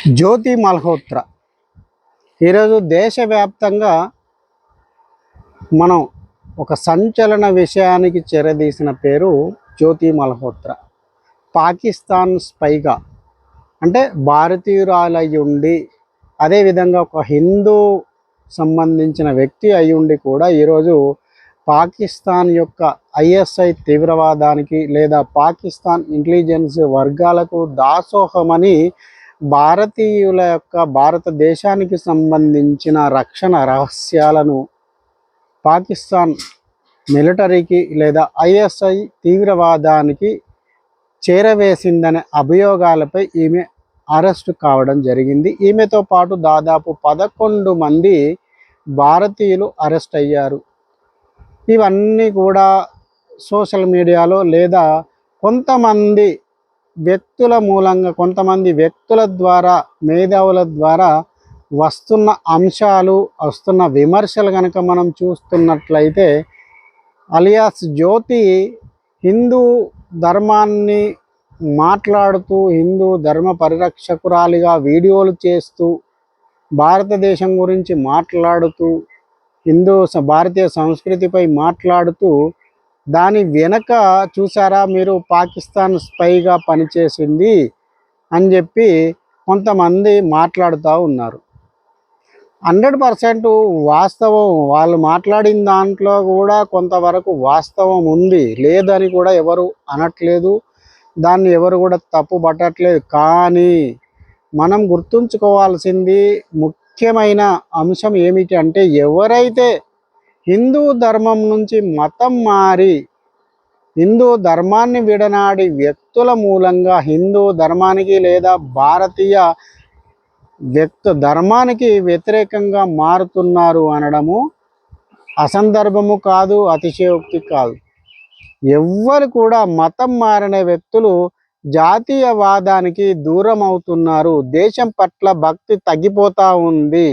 జ్యోతి మల్హోత్రా ఈరోజు దేశవ్యాప్తంగా మనం ఒక సంచలన విషయానికి చేరదీసిన పేరు జ్యోతి మల్హోత్రా. పాకిస్తాన్ స్పైగా అంటే భారతీయురాలై ఉండి, అదేవిధంగా ఒక హిందూ సంబంధించిన వ్యక్తి అయి ఉండి కూడా ఈరోజు పాకిస్తాన్ యొక్క ఐఎస్ఐ తీవ్రవాదానికి లేదా పాకిస్తాన్ ఇంటెలిజెన్స్ వర్గాలకు దాసోహమని భారతీయుల యొక్క భారతదేశానికి సంబంధించిన రక్షణ రహస్యాలను పాకిస్తాన్ మిలిటరీకి లేదా ఐఎస్ఐ తీవ్రవాదానికి చేరవేసిందనే అభియోగాలపై ఈమె అరెస్టు కావడం జరిగింది. ఈమెతో పాటు దాదాపు 11 మంది భారతీయులు అరెస్ట్ అయ్యారు. ఇవన్నీ కూడా సోషల్ మీడియాలో లేదా కొంతమంది వ్యక్తుల మూలంగా, కొంతమంది వ్యక్తుల ద్వారా, మేధావుల ద్వారా వస్తున్న అంశాలు, వస్తున్న విమర్శలు కనుక మనం చూస్తున్నట్లయితే, అలియాస్ జ్యోతి హిందూ ధర్మాన్ని మాట్లాడుతూ, హిందూ ధర్మ పరిరక్షకురాలిగా వీడియోలు చేస్తూ, భారతదేశం గురించి మాట్లాడుతూ, భారతీయ సంస్కృతిపై మాట్లాడుతూ, దాని వెనక చూసారా మీరు పాకిస్తాన్ స్పైగా పనిచేసింది అని చెప్పి కొంతమంది మాట్లాడుతూ ఉన్నారు. 100% వాస్తవం, వాళ్ళు మాట్లాడిన దాంట్లో కూడా కొంతవరకు వాస్తవం ఉంది, లేదని కూడా ఎవరు అనట్లేదు, దాన్ని ఎవరు కూడా తప్పు పట్టట్లేదు. కానీ మనం గుర్తుంచుకోవాల్సింది ముఖ్యమైన అంశం ఏమిటి అంటే, ఎవరైతే హిందూ ధర్మం నుంచి మతం మారి హిందూ ధర్మాన్ని విడనాడి వ్యక్తుల మూలంగా హిందూ ధర్మానికి లేదా భారతీయ ధర్మానికి వ్యతిరేకంగా మారుతున్నారు అనడము అసందర్భము కాదు, అతిశయోక్తి కాదు. ఎవ్వరు కూడా మతం మారిన వ్యక్తులు జాతీయవాదానికి దూరం అవుతున్నారు, దేశం పట్ల భక్తి తగ్గిపోతూ ఉంది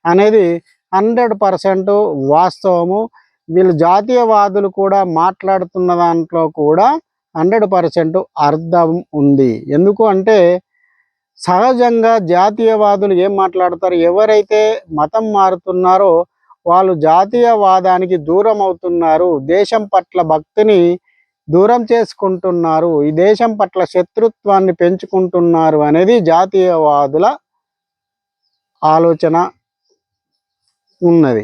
అనేది 100% వాస్తవము. వీళ్ళు జాతీయవాదులు కూడా మాట్లాడుతున్న దాంట్లో కూడా 100% అర్థం ఉంది. ఎందుకు అంటే, సహజంగా జాతీయవాదులు ఏం మాట్లాడతారు, ఎవరైతే మతం మారుతున్నారో వాళ్ళు జాతీయవాదానికి దూరం అవుతున్నారు, దేశం పట్ల భక్తిని దూరం చేసుకుంటున్నారు, ఈ దేశం పట్ల శత్రుత్వాన్ని పెంచుకుంటున్నారు అనేది జాతీయవాదుల ఆలోచన ఉన్నది.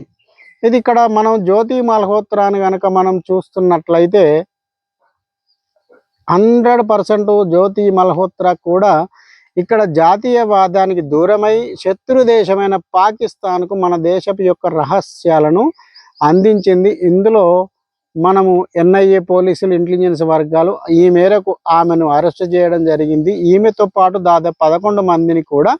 ఇది ఇక్కడ మనం జ్యోతి మల్హోత్రాని కనుక మనం చూస్తున్నట్లయితే 100% జ్యోతి మల్హోత్రా కూడా ఇక్కడ జాతీయవాదానికి దూరమై శత్రు దేశమైన పాకిస్తాన్కు మన దేశపు యొక్క రహస్యాలను అందించింది. ఇందులో మనము ఎన్ఐఏ పోలీసులు, ఇంటెలిజెన్స్ వర్గాలు ఈ మేరకు ఆమెను అరెస్ట్ చేయడం జరిగింది. ఈమెతో పాటు దాదాపు 11 మందిని కూడా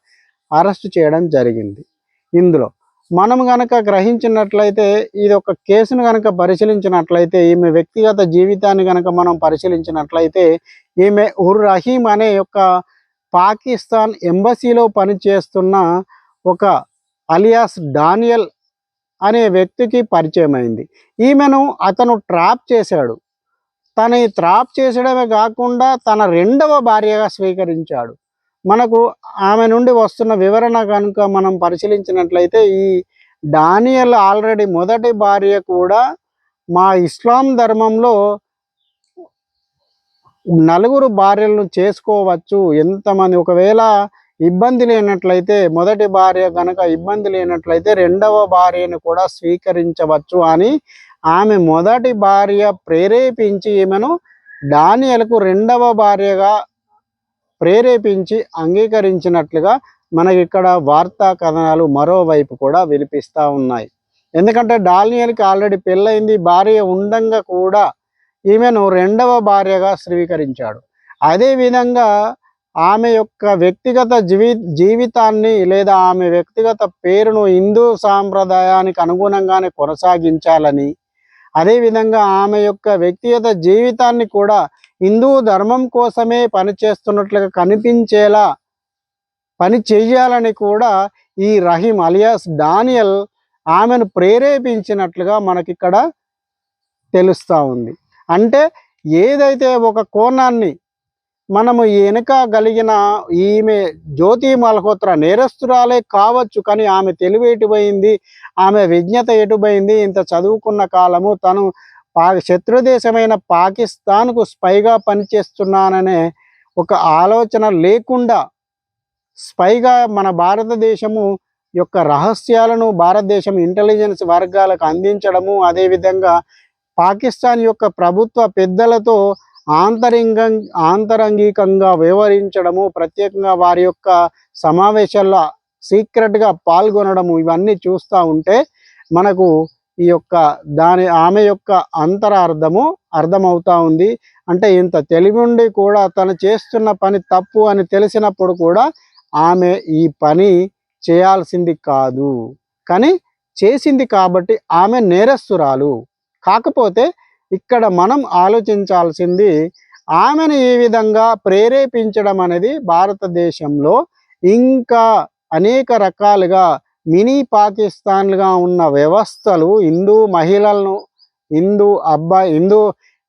అరెస్ట్ చేయడం జరిగింది. ఇందులో మనం కనుక గ్రహించినట్లయితే, ఇది ఒక కేసును కనుక పరిశీలించినట్లయితే, ఈమె వ్యక్తిగత జీవితాన్ని కనుక మనం పరిశీలించినట్లయితే, ఈమె ఉర్ రహీం అనే యొక్క పాకిస్తాన్ ఎంబసీలో పనిచేస్తున్న ఒక అలియాస్ డానియల్ అనే వ్యక్తికి పరిచయం అయింది. ఈమెను అతను ట్రాప్ చేశాడు. తన ట్రాప్ చేసడమే కాకుండా తన 2వ భార్యగా స్వీకరించాడు. మనకు ఆమె నుండి వస్తున్న వివరణ కనుక మనం పరిశీలించినట్లయితే, ఈ డానియల్ ఆల్రెడీ మొదటి భార్య కూడా మా ఇస్లాం ధర్మంలో 4 భార్యలను చేసుకోవచ్చు, ఎంతమంది ఒకవేళ ఇబ్బంది లేనట్లయితే, మొదటి భార్య కనుక ఇబ్బంది లేనట్లయితే 2వ భార్యను కూడా స్వీకరించవచ్చు అని ఆమె మొదటి భార్య ప్రేరేపించి ఈమెను డానియల్కు 2వ భార్యగా ప్రేరేపించి అంగీకరించినట్లుగా మనకి ఇక్కడ వార్తా కథనాలు మరోవైపు కూడా వినిపిస్తూ ఉన్నాయి. ఎందుకంటే డానియల్కి ఆల్రెడీ పెళ్ళయింది, భార్య ఉండంగా కూడా ఈమెను 2వ భార్యగా స్వీకరించాడు. అదేవిధంగా ఆమె యొక్క వ్యక్తిగత జీవితాన్ని లేదా ఆమె వ్యక్తిగత పేరును హిందూ సాంప్రదాయానికి అనుగుణంగానే కొనసాగించాలని, అదేవిధంగా ఆమె యొక్క వ్యక్తిగత జీవితాన్ని కూడా హిందూ ధర్మం కోసమే పనిచేస్తున్నట్లుగా కనిపించేలా పని చెయ్యాలని కూడా ఈ రహీం అలియాస్ డానియల్ ఆమెను ప్రేరేపించినట్లుగా మనకిక్కడ తెలుస్తూ ఉంది. అంటే ఏదైతే ఒక కోణాన్ని మనము వెనుక కలిగిన ఈమె జ్యోతి మల్హోత్రా నేరస్తురాలే కావచ్చు, కానీ ఆమె తెలివి ఎటుపోయింది, ఆమె విజ్ఞత ఎటుపోయింది? ఇంత చదువుకున్న కాలము తను శత్రు దేశమైన పాకిస్తాన్కు స్పైగా పనిచేస్తున్నాననే ఒక ఆలోచన లేకుండా స్పైగా మన భారతదేశము యొక్క రహస్యాలను భారతదేశం ఇంటెలిజెన్స్ వర్గాలకు అందించడము, అదేవిధంగా పాకిస్తాన్ యొక్క ప్రభుత్వ పెద్దలతో ఆంతరంగికంగా వ్యవహరించడము, ప్రత్యేకంగా వారి యొక్క సమావేశాల్లో సీక్రెట్గా పాల్గొనడము, ఇవన్నీ చూస్తూ ఉంటే మనకు ఈ యొక్క ఆమె యొక్క అంతరార్థము అర్థమవుతా ఉంది. అంటే ఇంత తెలివి ఉండి కూడా తను చేస్తున్న పని తప్పు అని తెలిసినప్పుడు కూడా ఆమె ఈ పని చేయాల్సింది కాదు, కానీ చేసింది కాబట్టి ఆమె నేరస్తురాలు. కాకపోతే ఇక్కడ మనం ఆలోచించాల్సింది, ఆమెను ఈ విధంగా ప్రేరేపించడం అనేది భారతదేశంలో ఇంకా అనేక రకాలుగా మినీ పాకిస్తాన్లుగా ఉన్న వ్యవస్థలు హిందూ మహిళలను, హిందూ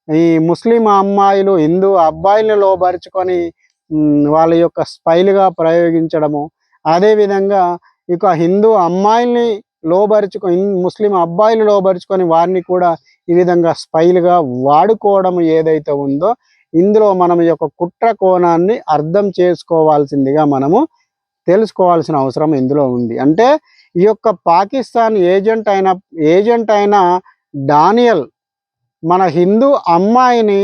ఈ ముస్లిం అమ్మాయిలు హిందూ అబ్బాయిలను లోబరుచుకొని వాళ్ళ యొక్క స్పైలుగా ప్రయోగించడము, అదేవిధంగా ఇక హిందూ అమ్మాయిల్ని లోబరుచుకొని ముస్లిం అబ్బాయిలు లోబరుచుకొని వారిని కూడా ఈ విధంగా స్పైలుగా వాడుకోవడం ఏదైతే ఉందో, ఇందులో మనం యొక్క కుట్ర కోణాన్ని అర్థం చేసుకోవాల్సిందిగా మనము తెలుసుకోవాల్సిన అవసరం ఇందులో ఉంది. అంటే ఈ యొక్క పాకిస్తాన్ ఏజెంట్ అయిన డానియల్ మన హిందూ అమ్మాయిని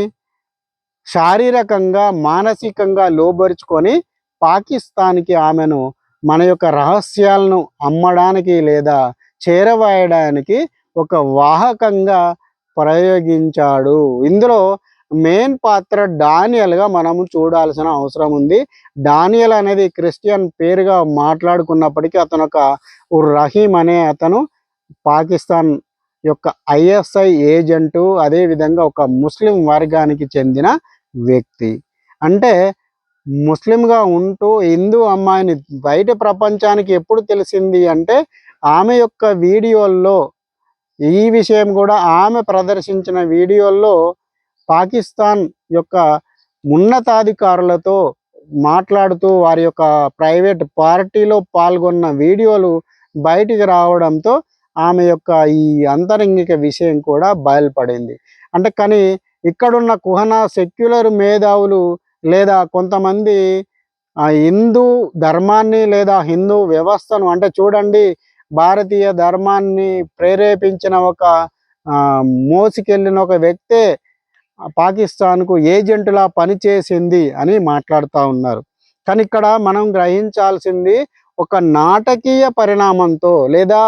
శారీరకంగా మానసికంగా లోబరుచుకొని పాకిస్తాన్కి ఆమెను మన యొక్క రహస్యాలను అమ్మడానికి లేదా చేరవేయడానికి ఒక వాహకంగా ప్రయోగించాడు. ఇందులో మెయిన్ పాత్ర డానియల్గా మనము చూడాల్సిన అవసరం ఉంది. డానియల్ అనేది క్రిస్టియన్ పేరుగా మాట్లాడుకున్నప్పటికీ అతను ఒక రహీం అనే అతను పాకిస్తాన్ యొక్క ఐఎస్ఐ ఏజెంటు, అదేవిధంగా ఒక ముస్లిం వర్గానికి చెందిన వ్యక్తి. అంటే ముస్లింగా ఉంటూ హిందూ అమ్మాయిని బయట ప్రపంచానికి ఎప్పుడు తెలిసింది అంటే ఆమె యొక్క వీడియోల్లో, ఈ విషయం కూడా ఆమె ప్రదర్శించిన వీడియోల్లో పాకిస్తాన్ యొక్క ఉన్నతాధికారులతో మాట్లాడుతూ వారి యొక్క ప్రైవేట్ పార్టీలో పాల్గొన్న వీడియోలు బయటికి రావడంతో ఆమె యొక్క ఈ అంతరంగిక విషయం కూడా బయలుపడింది. అంటే కానీ ఇక్కడున్న కుహనా సెక్యులర్ మేధావులు లేదా కొంతమంది హిందూ ధర్మాన్ని లేదా హిందూ వ్యవస్థను, అంటే చూడండి భారతీయ ధర్మాన్ని ప్రేరేపించిన ఒక మోసుకెళ్ళిన ఒక వ్యక్తే పాకిస్తాన్కు ఏజెంటులా పనిచేసింది అని మాట్లాడుతూ ఉన్నారు. కానీ ఇక్కడ మనం గ్రహించాల్సింది, ఒక నాటకీయ పరిణామంతో లేదా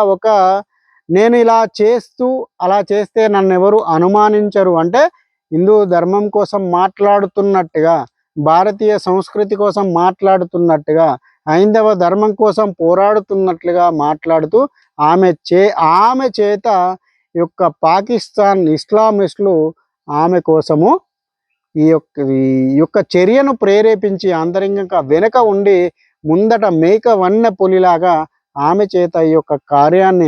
నేను ఇలా చేస్తూ అలా చేస్తే నన్ను ఎవరు అనుమానించరు అంటే హిందూ ధర్మం కోసం మాట్లాడుతున్నట్టుగా, భారతీయ సంస్కృతి కోసం మాట్లాడుతున్నట్టుగా, హైందవ ధర్మం కోసం పోరాడుతున్నట్లుగా మాట్లాడుతూ ఆమె చేత యొక్క పాకిస్తాన్ ఇస్లామిస్టులు ఆమె కోసము ఈ యొక్క చర్యను ప్రేరేపించి అంతరంగంగా వెనుక ఉండి ముందట మేక వన్న పులిలాగా ఆమె చేత ఈ యొక్క కార్యాన్ని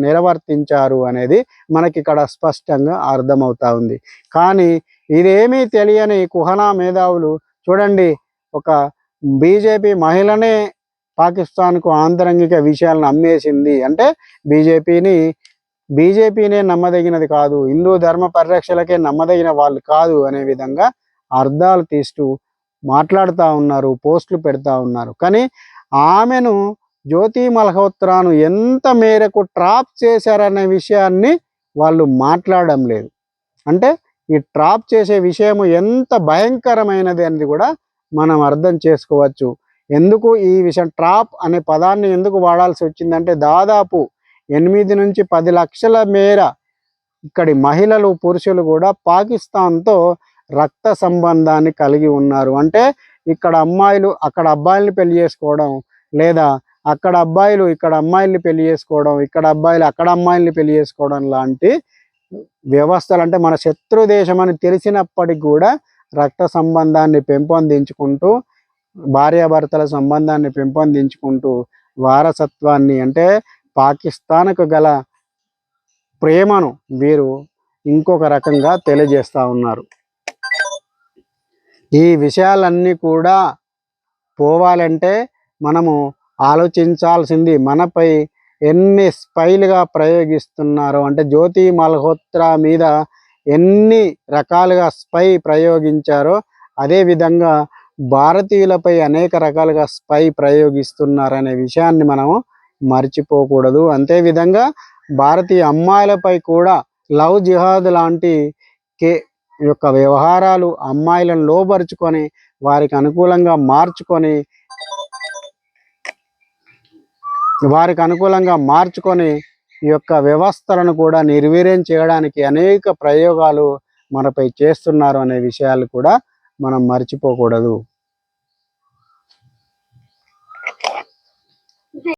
నిర్వర్తించారు అనేది మనకి ఇక్కడ స్పష్టంగా అర్థమవుతా ఉంది. కానీ ఇదేమీ తెలియని కుహనా మేధావులు చూడండి, ఒక బీజేపీ మహిళనే పాకిస్తాన్కు ఆంతరంగిక విషయాలను అమ్మేసింది అంటే బీజేపీనే నమ్మదగినది కాదు, హిందూ ధర్మ పరిరక్షలకే నమ్మదగిన వాళ్ళు కాదు అనే విధంగా అర్థాలు తీస్తూ మాట్లాడుతూ ఉన్నారు, పోస్టులు పెడతా ఉన్నారు. కానీ ఆమెను జ్యోతి మల్హోత్రాను ఎంత మేరకు ట్రాప్ చేశారనే విషయాన్ని వాళ్ళు మాట్లాడడం లేదు. అంటే ఈ ట్రాప్ చేసే విషయము ఎంత భయంకరమైనది అనేది కూడా మనం అర్థం చేసుకోవచ్చు. ఎందుకు ఈ విషయం ట్రాప్ అనే పదాన్ని ఎందుకు వాడాల్సి వచ్చిందంటే దాదాపు 8 నుంచి 10 లక్షల మేర ఇక్కడి మహిళలు పురుషులు కూడా పాకిస్తాన్తో రక్త సంబంధాన్ని కలిగి ఉన్నారు. అంటే ఇక్కడ అమ్మాయిలు అక్కడ అబ్బాయిల్ని పెళ్లి చేసుకోవడం, లేదా అక్కడ అబ్బాయిలు ఇక్కడ అమ్మాయిల్ని పెళ్లి చేసుకోవడం, ఇక్కడ అబ్బాయిలు అక్కడ అమ్మాయిల్ని పెళ్లి చేసుకోవడం లాంటి వ్యవస్థలు, అంటే మన శత్రు దేశం అని తెలిసినప్పటికీ కూడా రక్త సంబంధాన్ని పెంపొందించుకుంటూ, భార్యాభర్తల సంబంధాన్ని పెంపొందించుకుంటూ వారసత్వాన్ని, అంటే పాకిస్తాన్కు గల ప్రేమను వీరు ఇంకొక రకంగా తెలియజేస్తూ ఉన్నారు. ఈ విషయాలన్నీ కూడా పోవాలంటే మనము ఆలోచించాల్సింది మనపై ఎన్ని స్పైలుగా ప్రయోగిస్తున్నారో, అంటే జ్యోతి మల్హోత్రా మీద ఎన్ని రకాలుగా స్పై ప్రయోగించారో అదేవిధంగా భారతీయులపై అనేక రకాలుగా స్పై ప్రయోగిస్తున్నారనే విషయాన్ని మనము మర్చిపోకూడదు. అంతేవిధంగా భారతీయ అమ్మాయిలపై కూడా లవ్ జిహాద్ లాంటి కే యొక్క వ్యవహారాలు అమ్మాయిలను లోబరుచుకొని వారికి అనుకూలంగా మార్చుకొని ఈ యొక్క వ్యవస్థలను కూడా నిర్వీర్యం చేయడానికి అనేక ప్రయోగాలు మనపై చేస్తున్నారు అనే విషయాలు కూడా మనం మర్చిపోకూడదు.